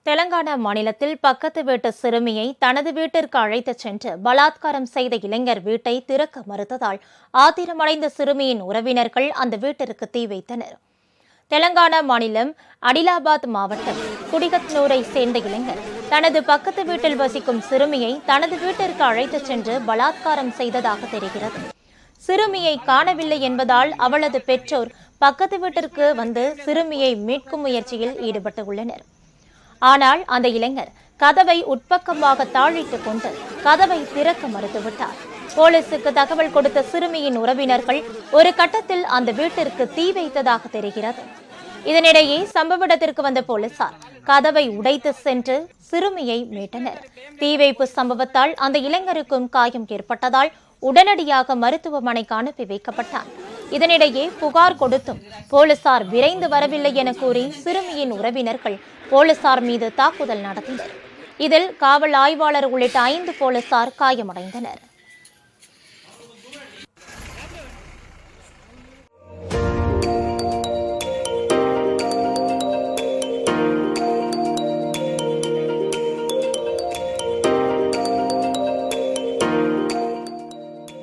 தெலங்கானா மாநிலத்தில் பக்கத்து வீட்டு சிறுமியை தனது வீட்டிற்கு அழைத்துச் சென்று பலாத்காரம் செய்த இளைஞர் வீட்டை திறக்க மறுத்ததால் ஆத்திரமடைந்த சிறுமியின் உறவினர்கள் அந்த வீட்டிற்கு தீ வைத்தனர். தெலங்கானா மாநிலம் அடிலாபாத் மாவட்டம் குடிகத்னூரை சேர்ந்த இளைஞர் தனது பக்கத்து வீட்டில் வசிக்கும் சிறுமியை தனது வீட்டிற்கு அழைத்துச் சென்று பலாத்காரம் செய்ததாக தெரிகிறது. சிறுமியை காணவில்லை என்பதால் அவளது பெற்றோர் பக்கத்து வீட்டிற்கு வந்து சிறுமியை மீட்கும் முயற்சியில் ஈடுபட்டுள்ளனர். ஆனால் அந்த இளைஞர் கதவை உட்பக்கமாக தாழிட்டுக் கொண்டு கதவை திறக்க மறுத்துவிட்டார். போலீசுக்கு தகவல் கொடுத்த சிறுமியின் உறவினர்கள் ஒரு கட்டத்தில் அந்த வீட்டிற்கு தீ வைத்ததாக தெரிகிறது. இதனிடையே சம்பவ இடத்திற்கு வந்த போலீசார் கதவை உடைத்து சென்று சிறுமியை மீட்டனர். தீ வைப்பு சம்பவத்தால் அந்த இளைஞருக்கும் காயம் ஏற்பட்டதால் உடனடியாக மருத்துவமனைக்கு அனுப்பி வைக்கப்பட்டார். இதனிடையே புகார் கொடுத்தும் போலீசார் விரைந்து வரவில்லை என கூறி சிறுமியின் உறவினர்கள் போலீசார் மீது தாக்குதல் நடத்தினர். இதில் காவல் ஆய்வாளர் உள்ளிட்ட 5 போலீசார் காயமடைந்தனர்.